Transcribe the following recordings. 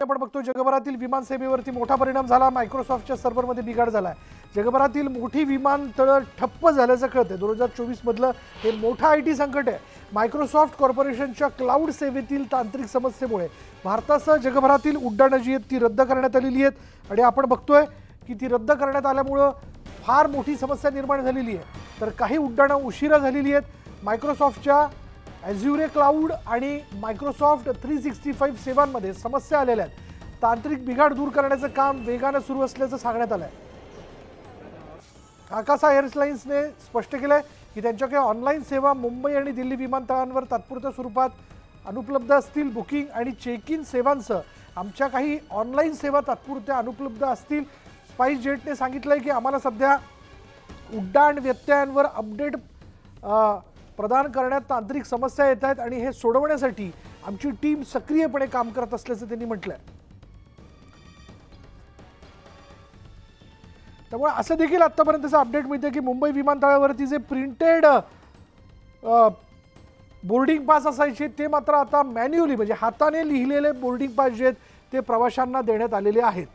आपण बघतो जगभरातील विमान सेवेवरती मोठा परिणाम झाला। मायक्रोसॉफ्टच्या सर्व्हरमध्ये बिघाड झाला आहे। जगभरातील मोठी विमानतळ ठप्प झाल्याचं कळतंय। 2024 मधलं हे मोठा आयटी संकट आहे। मायक्रोसॉफ्ट कॉर्पोरेशनच्या क्लाउड सेवेतील तांत्रिक समस्येमुळे भारतासह जगभरातील उड्डाणं जी आहेत ती रद्द करण्यात आलेली आहेत आणि आपण बघतोय की ती रद्द करण्यात आल्यामुळे फार मोठी समस्या निर्माण झालेली आहे। तर काही उड्डाणं उशिरा झालेली आहेत। मायक्रोसॉफ्टच्या Azure क्लाउड आणि मायक्रोसॉफ्ट 365 सेवांमध्ये समस्या आलेल्या आहेत। तांत्रिक बिघाड दूर करण्याचं काम वेगाने सुरू असल्याचं सांगण्यात आलंय। आकाशा एअरलाइन्सने स्पष्ट केलंय की त्यांच्याकडे ऑनलाईन सेवा मुंबई आणि दिल्ली विमानतळांवर तात्पुरत्या स्वरूपात अनुपलब्ध असतील। बुकिंग आणि चेक इन सेवांसह आमच्या काही ऑनलाईन सेवा तात्पुरत्या अनुपलब्ध असतील। स्पाइस जेटने सांगितलंय की आम्हाला सध्या उड्डाण व्यत्ययांवर अपडेट प्रदान करण्यात तांत्रिक समस्या येत आहेत आणि हे सोडवण्यासाठी आमची टीम सक्रियपणे काम करत असल्याचं त्यांनी म्हटलंय। त्यामुळे असं देखील आतापर्यंतचं अपडेट मिळतं की मुंबई विमानतळावरती जे प्रिंटेड बोर्डिंग पास असायचे ते मात्र आता मॅन्युअली म्हणजे हाताने लिहिलेले बोर्डिंग पास जे आहेत ते प्रवाशांना देण्यात आलेले आहेत।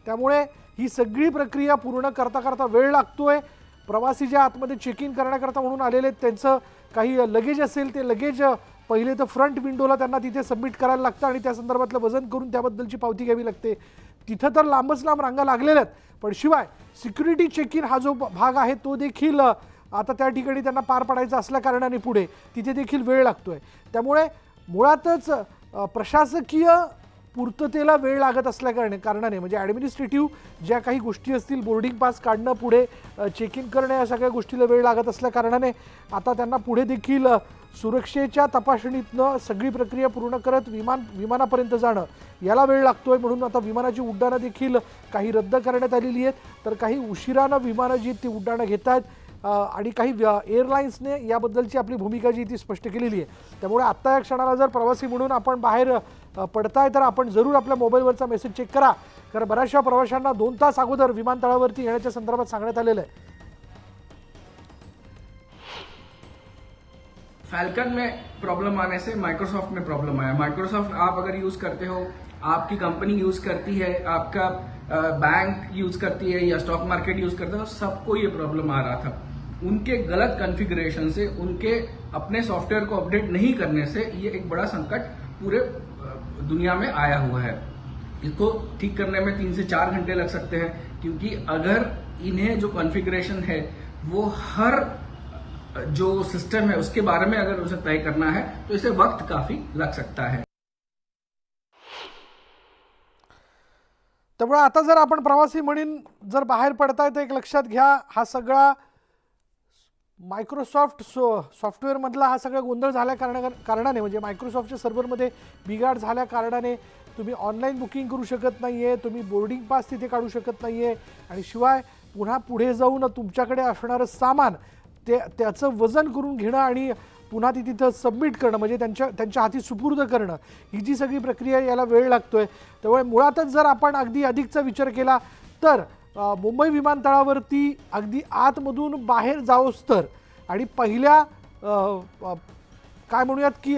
त्यामुळे ही सगळी प्रक्रिया पूर्ण करता वेळ लागतोय। प्रवासी जे आतमध्ये चेक इन करण्याकरता म्हणून आलेले त्यांचं काही लगेज असेल ते लगेज पहिले तर फ्रंट विंडोला त्यांना तिथे सबमिट करायला लागतं आणि त्या संदर्भातलं वजन करून त्याबद्दलची पावती घ्यावी लागते। तिथं तर लांबच लांब रांगा लागलेल्या आहेत, पण शिवाय सिक्युरिटी चेक इन हा जो भाग आहे तो देखील आता त्या ठिकाणी त्यांना पार पाडायचा असल्या कारणाने पुढे तिथे देखील वेळ लागतोय। त्यामुळे मुळातच प्रशासकीय पूर्ततेला वेळ लागत असल्या कारणाने म्हणजे ॲडमिनिस्ट्रेटिव्ह ज्या काही गोष्टी असतील बोर्डिंग पास काढणं पुढे चेक इन करणं या सगळ्या गोष्टीला वेळ लागत असल्या कारणाने आता त्यांना पुढे देखील सुरक्षेच्या तपासणीतनं सगळी प्रक्रिया पूर्ण करत विमानापर्यंत जाणं याला वेळ लागतोय। म्हणून आता विमानाची उड्डाणं देखील काही रद्द करण्यात आलेली आहेत, तर काही उशिरानं विमानं जी ती उड्डाणं घेत आहेत आणि काही एअरलाइन्सने याबद्दलची आपली भूमिका जी ती स्पष्ट केलेली आहे। त्यामुळे आत्ता या क्षणाला जर प्रवासी म्हणून आपण बाहेर पडताय तर आपण जरूर आपल्या मोबाईलवरचा मेसेज चेक करा, कारण बऱ्याचशा प्रवाशांना 2 तास अगोदर विमानतळावरती येण्याच्या संदर्भात सांगण्यात आलेलं आहे। फैल्कन में प्रॉब्लम आने से माइक्रोसॉफ्ट में प्रॉब्लम आया। माइक्रोसॉफ्ट आप अगर यूज करते हो, आपकी कंपनी यूज करती है, आपका बैंक यूज करती है या स्टॉक मार्केट यूज करता है, सबको ये प्रॉब्लम आ रहा था। उनके गलत कॉन्फ़िगरेशन से, उनके अपने सॉफ्टवेयर को अपडेट नहीं करने से ये एक बड़ा संकट पूरे दुनिया में आया हुआ है। इसको ठीक करने में 3 से 4 घंटे लग सकते हैं, क्योंकि अगर इन्हें जो कॉन्फ़िगरेशन है वो हर जो सिस्टम है उसके बारे में अगर उसे तय करना है तो इसे वक्त काफी लग सकता है। त्यामुळे आता जर आपण प्रवासी म्हणून जर बाहेर पडताय तर एक लक्षात घ्या, हा सगळा मायक्रोसॉफ्ट सॉफ्टवेअर मधला हा सगळा गोंधळ झाल्या कारणाने म्हणजे मायक्रोसॉफ्टच्या सर्व्हरमध्ये बिघाड झाल्या कारणाने तुम्ही ऑनलाईन बुकिंग करू शकत नाहीये, तुम्ही बोर्डिंग पास तिथे काढू शकत नाहीये आणि शिवाय पुन्हा पुढे जाऊन तुमच्याकडे असणारं सामान त्याचं वजन करून घेणं आणि पुन्हा ती तिथं सबमिट करणं म्हणजे त्यांच्या हाती सुपूर्द करणं ही जी सगळी प्रक्रिया याला वेळ लागतोय। त्यामुळे मुळातच जर आपण अगदी अधिकचा विचार केला तर मुंबई विमानतळावरती अगदी आतमधून बाहेर जाओस तर आणि पहिल्या काय म्हणूयात की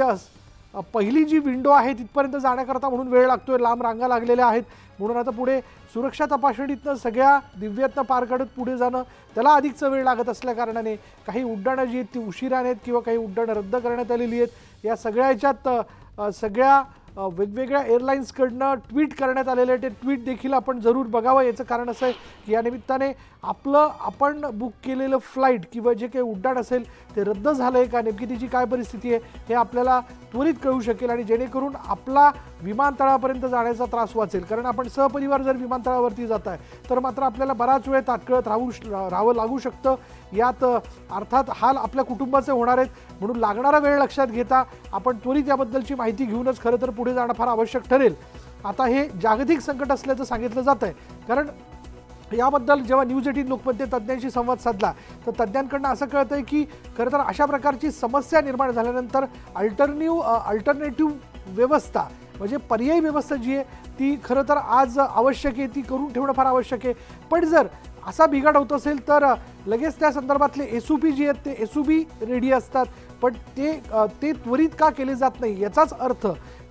पहिली जी विंडो आहे तिथपर्यंत जाण्याकरता म्हणून वेळ लागतोय, लांब रांगा लागलेल्या आहेत। म्हणून आता पुढे सुरक्षा तपासणीतनं सगळ्या दिव्यातनं पार काढत पुढे जाणं त्याला अधिकचा वेळ लागत असल्या कारणाने काही उड्डाणं जी आहेत ती उशिराने आहेत किंवा काही उड्डाणं रद्द करण्यात आलेली आहेत। या सगळ्या ह्याच्यात सगळ्या वेगवेगळ्या एअरलाइन्सकडनं ट्विट करण्यात आलेले ते ट्विट देखील आपण जरूर बघावं। याचं कारण असं आहे की या निमित्ताने आपण बुक केलेलं फ्लाईट किंवा जे काही उड्डाण असेल ते रद्द झालं आहे का, नेमकी तिची काय परिस्थिती आहे हे आपल्याला त्वरित कळू शकेल आणि जेणेकरून आपला विमानतळापर्यंत जाण्याचा त्रास वाचेल। कारण आपण सहपरिवार जर विमानतळावरती जात आहे तर मात्र आपल्याला बराच वेळ ताटकळत राहावं लागू शकतं। यात अर्थात हाल आपल्या कुटुंबाचे होणार आहेत, म्हणून लागणारा वेळ लक्षात घेता आपण त्वरित याबद्दलची माहिती घेऊनच खरं तर पुढे जाणं फार आवश्यक ठरेल। आता हे जागतिक संकट असल्याचं सांगितलं जात आहे, कारण याबद्दल जेव्हा न्यूज 18 लोकमत तज्ज्ञांशी संवाद साधला तर तज्ज्ञांकडून असं कळतंय की खरं तर अशा प्रकारची समस्या निर्माण झाल्यानंतर अल्टरनेटिव्ह व्यवस्था म्हणजे पर्यायी व्यवस्था जी आहे ती खरं तर आज आवश्यक आहे, ती करून ठेवणं फार आवश्यक आहे। पण जर असा बिघाड होत असेल तर लगेच त्या संदर्भातले एसओपी जी आहेत ते एसओपी रेडी असतात, पण ते त्वरित का केले जात नाही याचाच अर्थ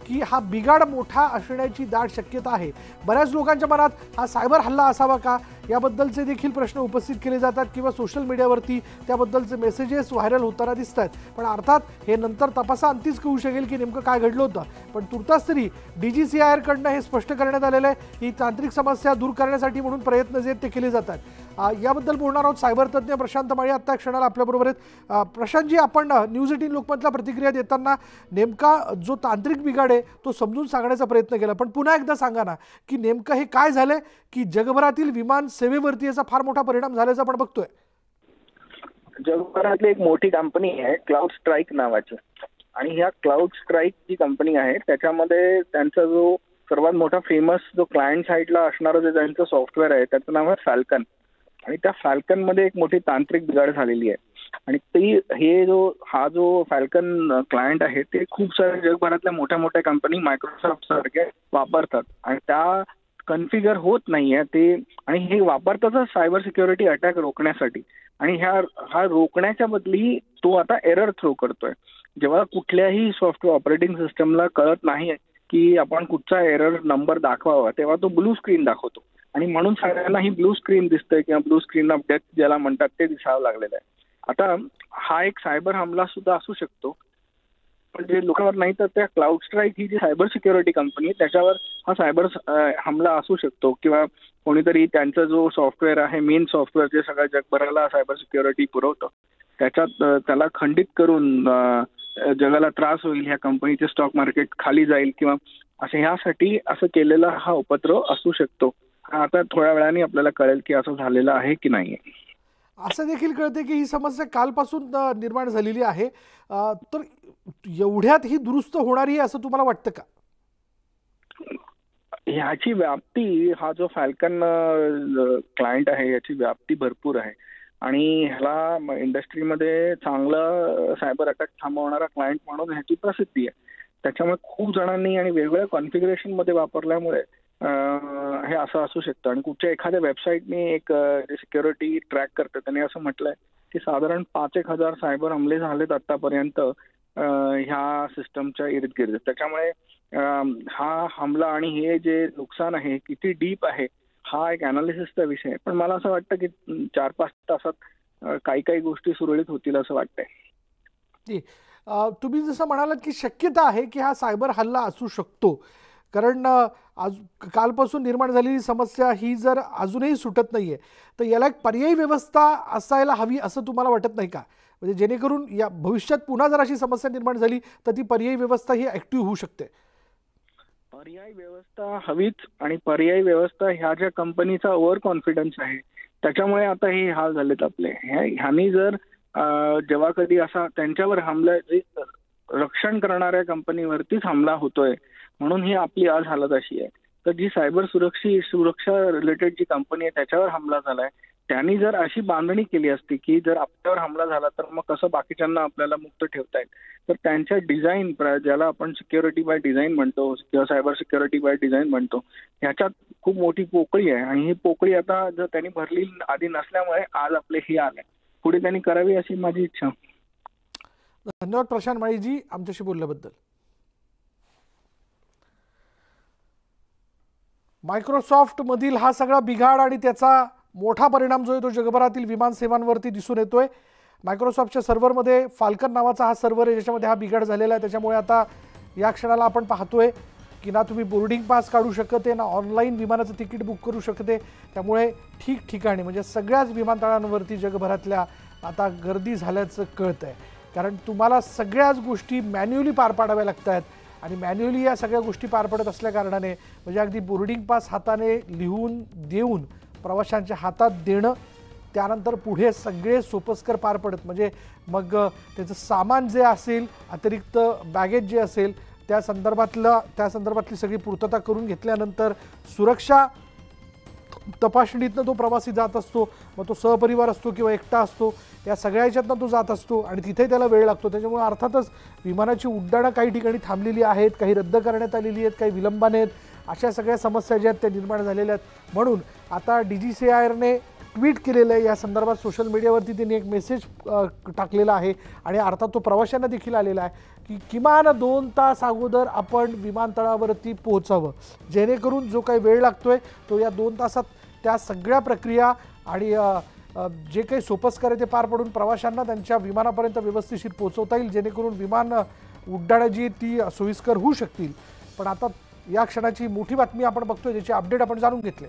की हा बिघाड मोठा असण्याची दाट शक्यता आहे. बऱ्याच लोकांच्या मनात हा सायबर हल्ला असावा का याबद्दलचे देखील प्रश्न उपस्थित केले जातात किंवा सोशल मीडियावरती त्याबद्दलचे मेसेजेस व्हायरल होताना दिसत आहेत. पण अर्थात हे नंतर तपासाअंतीच कळू शकेल की नेमकं काय घडलं होतं. पण तुर्तास तरी DGCIR हे स्पष्ट करण्यात आलेलं आहे ही तांत्रिक समस्या दूर करण्यासाठी म्हणून प्रयत्न जे ते केले जातात. याबद्दल बोलणार आहोत सायबर तज्ज्ञ प्रशांत माळी आत्ता क्षणाला आपल्याबरोबर आहेत. प्रशांतजी, आपण न्यूज 18 लोकमतला प्रतिक्रिया देताना नेमका जो तांत्रिक बिघाड आहे तो समजून सांगण्याचा प्रयत्न केला, पण पुन्हा एकदा सांगा ना की नेमकं हे काय झालंय की जगभरातील विमान सेवेवरती याचा फार मोठा परिणाम झाल्याचा आपण बघतोय. जगभरातली एक मोठी कंपनी आहे क्लाउड स्ट्राईक नावाची, आणि ह्या क्लाउड स्ट्राईक जी कंपनी आहे त्याच्यामध्ये त्यांचा जो सर्वात मोठा फेमस जो क्लायंट साईडला असणारं जे त्यांचं सॉफ्टवेअर आहे त्याचं नाव आहे फॅल्कन. आणि त्या फॅल्कन मध्ये एक मोठी तांत्रिक बिघाड झालेली आहे. आणि हा जो फॅल्कन क्लायंट आहे ते खूप सारे जगभरातल्या मोठ्या मोठ्या कंपनी मायक्रोसॉफ्ट सारखे वापरतात आणि त्या कन्फिगर होत नाहीये ते, आणि हे वापरताच सायबर सिक्युरिटी अटॅक रोखण्यासाठी. आणि हा रोखण्याच्या बदली तो आता एरर थ्रो करतोय. जेव्हा कुठल्याही सॉफ्टवेअर ऑपरेटिंग सिस्टमला कळत नाही की आपण कुठचा एरर नंबर दाखवावा तेव्हा तो ब्लू स्क्रीन दाखवतो, आणि म्हणून सगळ्यांना ही ब्लू स्क्रीन दिसतंय किंवा ब्लू स्क्रीन ऑफ डेथ ज्याला म्हणतात ते दिसावं लागलेलं आहे. आता हा एक सायबर हमला सुद्धा असू शकतो, पण जे लोकांवर नाही तर त्या क्लाउड स्ट्राईक ही जी सायबर सिक्युरिटी कंपनी त्याच्यावर हा सायबर हमला असू शकतो, किंवा कोणीतरी त्यांचा जो सॉफ्टवेअर आहे मेन सॉफ्टवेअर जे सगळ्या जगभराला सायबर सिक्युरिटी पुरवतं त्याला खंडित करून जगाला त्रास होईल, ह्या कंपनीचे स्टॉक मार्केट खाली जाईल किंवा असं, ह्यासाठी असं केलेला हा उपद्रव असू शकतो. आता थोड्या वेळाने आपल्याला कळेल की असं झालेलं आहे की नाही. असं देखील कळते की ही समस्या कालपासून निर्माण झालेली आहे, तर एवढ्यात ही दुरुस्त होणारी असं तुम्हाला वाटतं का? ह्याची व्याप्ती, हा जो फॅल्कन क्लायंट आहे याची व्याप्ती भरपूर आहे, आणि ह्याला इंडस्ट्रीमध्ये चांगला सायबर अटॅक थांबवणारा क्लायंट म्हणून ह्याची प्रसिद्धी आहे. त्याच्यामुळे खूप जणांनी आणि वेगवेगळ्या कॉन्फिगरेशन मध्ये वापरल्यामुळे हे असं असू शकतं. आणि कुठच्या एखाद्या वेबसाईटने एक सिक्युरिटी ट्रॅक करते त्याने असं म्हटलंय की साधारण 5,000 सायबर हमले झालेत आतापर्यंत ह्या सिस्टमच्या इर्द गिर्द. त्याच्यामुळे हा हमला आणि हे जे नुकसान आहे किती डीप आहे हा एक अनालिसिसचा विषय आहे. पण मला असं वाटतं की 4-5 तासात काही गोष्टी सुरळीत होतील असं वाटतंय. तुम्ही जसं म्हणालात की शक्यता आहे की हा सायबर हल्ला असू शकतो, कारण आज कालपासून निर्माण झालेली समस्या ही जर अजूनही सुटत नाहीये तर याला एक पर्यायी व्यवस्था असायला हवी असं तुम्हाला वाटत नाही का? म्हणजे जेणेकरून या भविष्यात पुन्हा जर अशी समस्या निर्माण झाली तर ती पर्यायी व्यवस्था ही ऍक्टिव्ह होऊ शकते. पर्यायी व्यवस्था हवीच, आणि पर्यायी व्यवस्था ह्या ज्या कंपनीचा ओव्हर कॉन्फिडन्स आहे त्याच्यामुळे आता हे हाल झालेत आपले. ह्यांनी जर जेव्हा कधी असा त्यांच्यावर हमला, रक्षण करणाऱ्या कंपनीवरतीच हमला होतोय म्हणून ही आपली आज हालत अशी आहे. तर जी सायबर सुरक्षा रिलेटेड जी कंपनी आहे त्याच्यावर हमला झालाय, त्यांनी जर अशी बांधणी केली असती की जर आपल्यावर हमला झाला तर मग कसं बाकीच्यांना आपल्याला मुक्त ठेवता येईल, तर त्यांच्या डिझाईन, ज्याला आपण सिक्युरिटी बाय डिझाईन म्हणतो किंवा सायबर सिक्युरिटी बाय डिझाईन म्हणतो, ह्याच्यात खूप मोठी पोकळी आहे. आणि ही पोकळी आता जर त्यांनी भरली आधी नसल्यामुळे आज आपले ही आले, पुढे त्यांनी करावी अशी माझी इच्छा. धन्यवाद प्रशांत माळीजी आमच्याशी बोलल्याबद्दल. मायक्रोसॉफ्ट मधील हा सगळा बिघाड आणि त्याचा मोठा परिणाम जो आहे तो जगभरातील विमान सेवांवरती दिसून येतोय. मायक्रोसॉफ्टच्या सर्व्हरमध्ये फाल्कन नावाचा हा सर्व्हर आहे ज्याच्यामध्ये हा बिघाड झालेला आहे. त्याच्यामुळे आता या क्षणाला आपण पाहतोय की ना तुम्ही बोर्डिंग पास काढू शकते ना ऑनलाईन विमानाचं तिकीट बुक करू शकते. त्यामुळे ठिकठिकाणी म्हणजे सगळ्याच विमानतळांवरती जगभरातल्या आता गर्दी झाल्याचं कळत आहे, कारण तुम्हाला सगळ्याच गोष्टी मॅन्युअली पार पाडाव्या लागत आहेत. आणि मॅन्युअली या सगळ्या गोष्टी पार पडत असल्या कारणाने म्हणजे अगदी बोर्डिंग पास हाताने लिहून देऊन प्रवाशांच्या हातात देणं, त्यानंतर पुढे सगळे सोपस्कर पार पडत, म्हणजे मग त्याचं सामान जे असेल, अतिरिक्त बॅगेज जे असेल त्या संदर्भातली सगळी पूर्तता करून घेतल्यानंतर सुरक्षा तपासणीतनं तो प्रवासी जात असतो, मग तो सहपरिवार असतो किंवा एकटा असतो, या सगळ्या ह्याच्यातनं तो जात असतो आणि तिथे त्याला वेळ लागतो. त्याच्यामुळे अर्थातच विमानाची उड्डाणं काही ठिकाणी थांबलेली आहेत, काही रद्द करण्यात आलेली आहेत, काही विलंबाने आहेत, अशा सगळ्या समस्या ज्या आहेत त्या निर्माण झालेल्या आहेत. म्हणून आता DGCIRने ट्विट केलेलं आहे या संदर्भात. सोशल मीडियावरती त्यांनी एक मेसेज टाकलेला आहे आणि अर्थात तो प्रवाशांना देखील आलेला आहे की किमान 2 तास अगोदर आपण विमानतळावरती पोहोचावं, जेणेकरून जो काही वेळ लागतोय तो या 2 तासात त्या सगळ्या प्रक्रिया आणि जे काही सोपस्कर आहे ते पार पडून प्रवाशांना त्यांच्या विमानापर्यंत व्यवस्थिशीर पोहोचवता येईल, जेणेकरून विमान उड्डाणं जी ती सोयीस्कर होऊ शकतील. पण आता या क्षणाची मोठी बातमी आपण बघतोय, ज्याची अपडेट आपण जाणून घेतले.